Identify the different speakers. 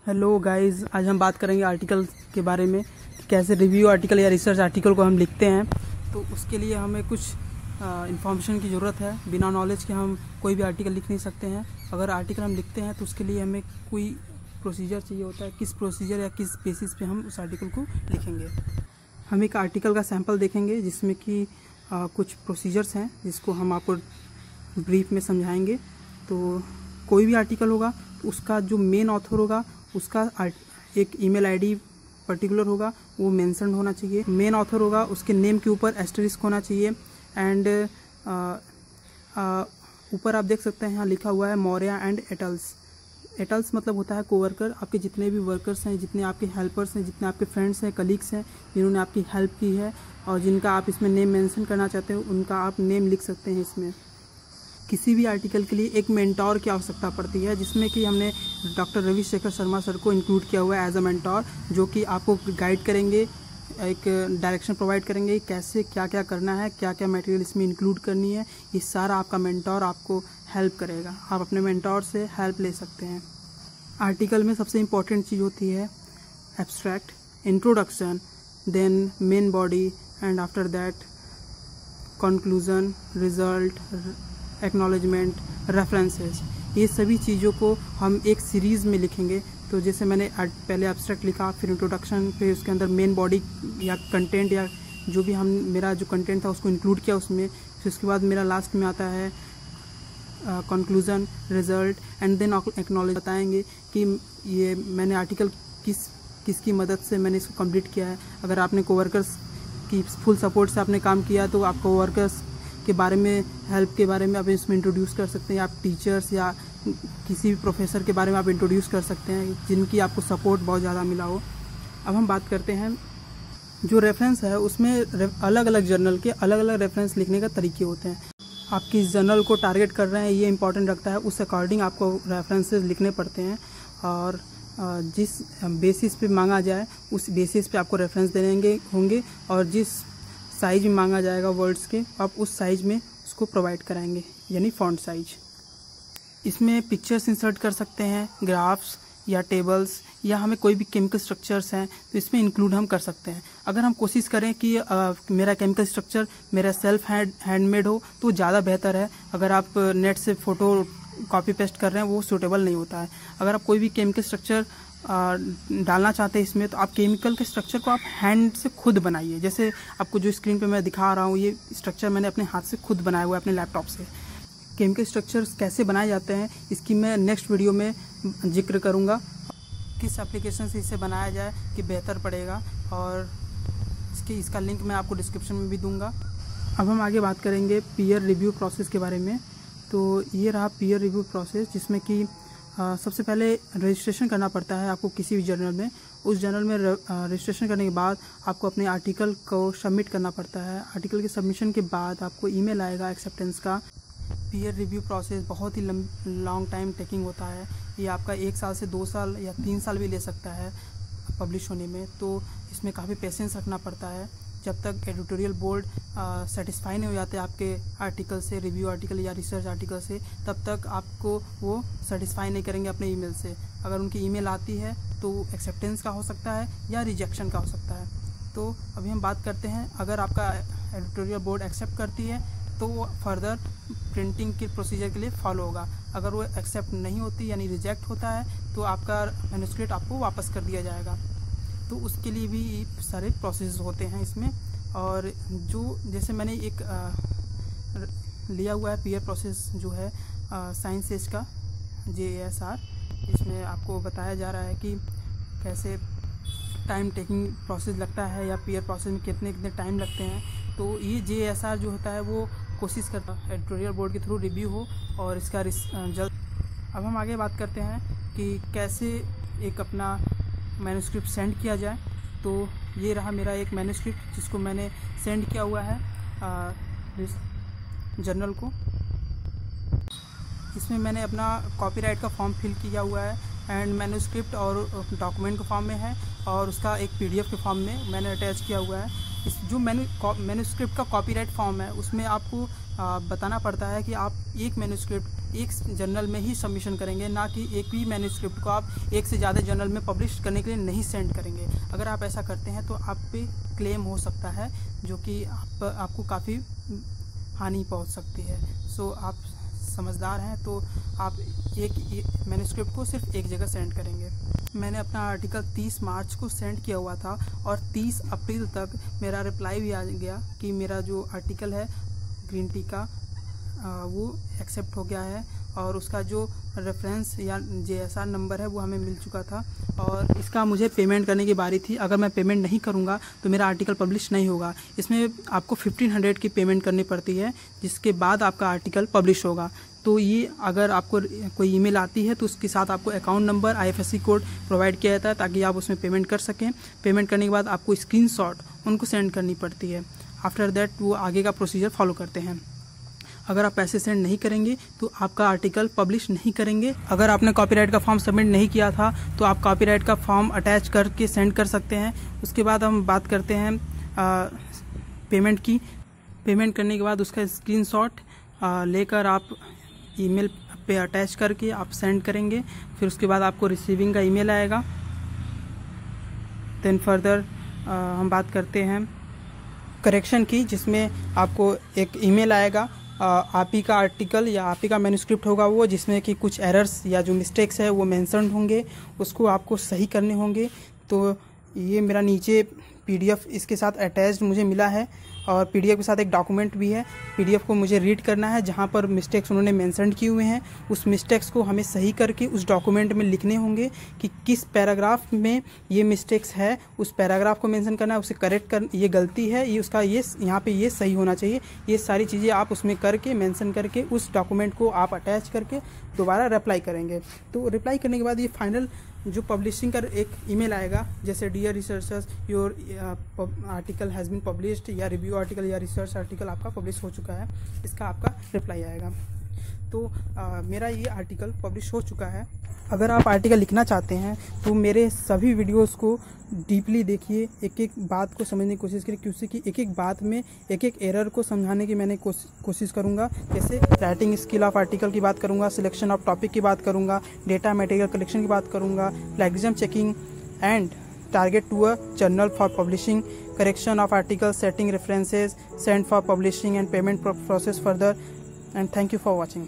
Speaker 1: Hello guys, आज हम बात करेंगे आर्टिकल के बारे में कि कैसे रिव्यू आर्टिकल या रिसर्च आर्टिकल को हम लिखते हैं। तो उसके लिए हमें कुछ इन्फॉर्मेशन की ज़रूरत है। बिना नॉलेज के हम कोई भी आर्टिकल लिख नहीं सकते हैं। अगर आर्टिकल हम लिखते हैं तो उसके लिए हमें कोई प्रोसीजर चाहिए होता है। किस प्रोसीजर या किस बेसिस पे हम उस आर्टिकल को लिखेंगे। हम एक आर्टिकल का सैम्पल देखेंगे जिसमें कि कुछ प्रोसीजर्स हैं जिसको हम आपको ब्रीफ में समझाएंगे। तो कोई भी आर्टिकल होगा तो उसका जो मेन ऑथर होगा उसका एक ईमेल आईडी पर्टिकुलर होगा, वो मेंशन होना चाहिए। मेन ऑथर होगा उसके नेम के ऊपर एस्टरिस्क होना चाहिए। एंड ऊपर आप देख सकते हैं यहाँ लिखा हुआ है मौर्या एंड एटल्स। एटल्स मतलब होता है कोवर्कर। आपके जितने भी वर्कर्स हैं, जितने आपके हेल्पर्स हैं, जितने आपके फ्रेंड्स हैं, कलीग्स हैं जिन्होंने आपकी हेल्प की है और जिनका आप इसमें नेम मेंशन करना चाहते हो, उनका आप नेम लिख सकते हैं इसमें। किसी भी आर्टिकल के लिए एक मेंटोर की आवश्यकता पड़ती है, जिसमें कि हमने डॉक्टर रविशेखर शर्मा सर को इंक्लूड किया हुआ है एज अ मेंटोर, जो कि आपको गाइड करेंगे, एक डायरेक्शन प्रोवाइड करेंगे कैसे क्या क्या करना है, क्या क्या मटेरियल इसमें इंक्लूड करनी है। ये सारा आपका मेंटोर आपको हेल्प करेगा। आप अपने मेंटोर से हेल्प ले सकते हैं। आर्टिकल में सबसे इम्पॉर्टेंट चीज़ होती है abstract, introduction, then main body and after that conclusion, result, acknowledgement, references. ये सभी चीज़ों को हम एक सीरीज़ में लिखेंगे। तो जैसे मैंने पहले एब्स्ट्रैक्ट लिखा, फिर इंट्रोडक्शन, फिर उसके अंदर मेन बॉडी या कंटेंट या जो भी मेरा जो कंटेंट था उसको इंक्लूड किया उसमें। फिर उसके बाद मेरा लास्ट में आता है conclusion, result and then acknowledge. बताएंगे कि ये मैंने आर्टिकल किसकी मदद से मैंने इसको कंप्लीट किया है। अगर आपने कोवर्कर्स की फुल सपोर्ट से आपने काम किया तो आप कोवर्कर्स के बारे में, हेल्प के बारे में आप इसमें इंट्रोड्यूस कर सकते हैं। आप टीचर्स या किसी भी प्रोफेसर के बारे में आप इंट्रोड्यूस कर सकते हैं जिनकी आपको सपोर्ट बहुत ज़्यादा मिला हो। अब हम बात करते हैं जो रेफरेंस है, उसमें अलग अलग जर्नल के अलग अलग रेफरेंस लिखने का तरीके होते हैं। आप किस जर्नल को टारगेट कर रहे हैं ये इंपॉर्टेंट रखता है। उस अकॉर्डिंग आपको रेफरेंसेस लिखने पड़ते हैं और जिस बेसिस पे मांगा जाए उस बेसिस पे आपको रेफरेंस देने होंगे और जिस साइज में मांगा जाएगा वर्ड्स के, आप उस साइज में उसको प्रोवाइड कराएंगे, यानी फॉन्ट साइज। इसमें पिक्चर्स इंसर्ट कर सकते हैं, ग्राफ्स या टेबल्स, या हमें कोई भी केमिकल स्ट्रक्चर्स हैं तो इसमें इंक्लूड हम कर सकते हैं। अगर हम कोशिश करें कि मेरा केमिकल स्ट्रक्चर मेरा सेल्फ हैंडमेड हो तो ज़्यादा बेहतर है। अगर आप नेट से फ़ोटो कॉपी पेस्ट कर रहे हैं वो सूटेबल नहीं होता है। अगर आप कोई भी केमिकल स्ट्रक्चर डालना चाहते हैं इसमें, तो आप केमिकल के स्ट्रक्चर को आप हैंड से खुद बनाइए। जैसे आपको जो स्क्रीन पे मैं दिखा रहा हूँ, ये स्ट्रक्चर मैंने अपने हाथ से खुद बनाया हुआ है अपने लैपटॉप से। केमिकल स्ट्रक्चर्स कैसे बनाए जाते हैं इसकी मैं नेक्स्ट वीडियो में जिक्र करूँगा, किस एप्लीकेशन से इसे बनाया जाए कि बेहतर पड़ेगा, और इसका लिंक मैं आपको डिस्क्रिप्शन में भी दूँगा। अब हम आगे बात करेंगे पीयर रिव्यू प्रोसेस के बारे में। तो ये रहा पीयर रिव्यू प्रोसेस, जिसमें कि सबसे पहले रजिस्ट्रेशन करना पड़ता है आपको किसी भी जर्नल में। उस जर्नल में रजिस्ट्रेशन करने के बाद आपको अपने आर्टिकल को सबमिट करना पड़ता है। आर्टिकल के सबमिशन के बाद आपको ईमेल आएगा एक्सेप्टेंस का। पीयर रिव्यू प्रोसेस बहुत ही लॉन्ग टाइम टेकिंग होता है। ये आपका 1 साल से 2 साल या 3 साल भी ले सकता है पब्लिश होने में। तो इसमें काफ़ी पेशेंस रखना पड़ता है। जब तक एडिटोरियल बोर्ड सेटिस्फाई नहीं हो जाते आपके आर्टिकल से, रिव्यू आर्टिकल या रिसर्च आर्टिकल से, तब तक आपको वो सेटिस्फाई नहीं करेंगे अपने ईमेल से। अगर उनकी ईमेल आती है तो एक्सेप्टेंस का हो सकता है या रिजेक्शन का हो सकता है। तो अभी हम बात करते हैं, अगर आपका एडिटोरियल बोर्ड एक्सेप्ट करती है तो वो फर्दर प्रिंटिंग के प्रोसीजर के लिए फॉलो होगा। अगर वो एक्सेप्ट नहीं होती यानी रिजेक्ट होता है तो आपका मैन्युस्क्रिप्ट आपको वापस कर दिया जाएगा। तो उसके लिए भी सारे प्रोसेस होते हैं इसमें। और जो जैसे मैंने एक लिया हुआ है पीयर प्रोसेस जो है साइंस एज का JASR, इसमें आपको बताया जा रहा है कि कैसे टाइम टेकिंग प्रोसेस लगता है या पीयर प्रोसेस में कितने टाइम लगते हैं। तो ये JASR जो होता है वो कोशिश करता है एडिटोरियल बोर्ड के थ्रू रिव्यू हो और इसका जल्द। अब हम आगे बात करते हैं कि कैसे एक अपना मैन्युस्क्रिप्ट सेंड किया जाए। तो ये रहा मेरा एक मैन्युस्क्रिप्ट जिसको मैंने सेंड किया हुआ है जर्नल को। इसमें मैंने अपना कॉपीराइट का फॉर्म फिल किया हुआ है एंड मैन्युस्क्रिप्ट और डॉक्यूमेंट के फॉर्म में है और उसका एक PDF के फॉर्म में मैंने अटैच किया हुआ है। इस जो मैन्यूस्क्रिप्ट का कॉपीराइट फॉर्म है उसमें आपको बताना पड़ता है कि आप एक मैन्यूस्क्रिप्ट एक जर्नल में ही सबमिशन करेंगे, ना कि एक भी मैन्यूस्क्रिप्ट को आप एक से ज़्यादा जर्नल में पब्लिश करने के लिए नहीं सेंड करेंगे। अगर आप ऐसा करते हैं तो आप पे क्लेम हो सकता है, जो कि आपको काफ़ी हानि पहुंच सकती है। सो आप समझदार हैं तो आप एक मैन्यूस्क्रिप्ट को सिर्फ एक जगह सेंड करेंगे। मैंने अपना आर्टिकल 30 मार्च को सेंड किया हुआ था और 30 अप्रैल तक मेरा रिप्लाई भी आ गया कि मेरा जो आर्टिकल है ग्रीन टी का वो एक्सेप्ट हो गया है, और उसका जो रेफरेंस या JSR नंबर है वो हमें मिल चुका था, और इसका मुझे पेमेंट करने की बारी थी। अगर मैं पेमेंट नहीं करूँगा तो मेरा आर्टिकल पब्लिश नहीं होगा। इसमें आपको 1500 की पेमेंट करनी पड़ती है, जिसके बाद आपका आर्टिकल पब्लिश होगा। तो ये अगर आपको कोई ईमेल आती है तो उसके साथ आपको account number, IFSC code provide किया जाता है ताकि आप उसमें पेमेंट कर सकें। पेमेंट करने के बाद आपको स्क्रीनशॉट उनको सेंड करनी पड़ती है। आफ्टर दैट वो आगे का प्रोसीजर फॉलो करते हैं। अगर आप पैसे सेंड नहीं करेंगे तो आपका आर्टिकल पब्लिश नहीं करेंगे। अगर आपने कॉपीराइट का फॉर्म सबमिट नहीं किया था तो आप कॉपीराइट का फॉर्म अटैच करके सेंड कर सकते हैं। उसके बाद हम बात करते हैं पेमेंट की। पेमेंट करने के बाद उसका स्क्रीनशॉट लेकर आप ईमेल पे अटैच करके आप सेंड करेंगे। फिर उसके बाद आपको रिसीविंग का ईमेल आएगा। देन फर्दर हम बात करते हैं करेक्शन की, जिसमें आपको एक ईमेल आएगा। आप ही का आर्टिकल या आप ही का मैन्यूस्क्रिप्ट होगा वो, जिसमें कि कुछ एरर्स या जो मिस्टेक्स है वो मेंशन होंगे, उसको आपको सही करने होंगे। तो ये मेरा नीचे PDF इसके साथ अटैच्ड मुझे मिला है, और PDF के साथ एक डॉक्यूमेंट भी है। PDF को मुझे रीड करना है, जहाँ पर मिस्टेक्स उन्होंने मेंशन किए हुए हैं उस मिस्टेक्स को हमें सही करके उस डॉक्यूमेंट में लिखने होंगे कि किस पैराग्राफ में ये मिस्टेक्स है, उस पैराग्राफ को मेंशन करना है, उसे करेक्ट कर, ये गलती है, ये उसका ये यहाँ पे ये सही होना चाहिए। ये सारी चीज़ें आप उसमें करके मेंशन करके उस डॉक्यूमेंट को आप अटैच करके दोबारा रिप्लाई करेंगे। तो रिप्लाई करने के बाद ये फाइनल जो पब्लिशिंग का एक ईमेल आएगा, जैसे dear researchers your article has been published, या रिव्यू आर्टिकल या रिसर्च आर्टिकल आपका पब्लिश हो चुका है, इसका आपका रिप्लाई आएगा। तो मेरा ये आर्टिकल पब्लिश हो चुका है। अगर आप आर्टिकल लिखना चाहते हैं तो मेरे सभी वीडियोस को डीपली देखिए, एक एक बात को समझने की कोशिश करिए, क्योंकि एक एक बात में एक एक एरर को समझाने की मैंने कोशिश करूंगा। जैसे राइटिंग स्किल ऑफ आर्टिकल की बात करूंगा, सिलेक्शन ऑफ टॉपिक की बात करूंगा, डेटा मटेरियल कलेक्शन की बात करूंगा, plagiarism checking and target to a journal for publishing, correction of article, setting references, send for publishing and payment process further. And thank you for watching.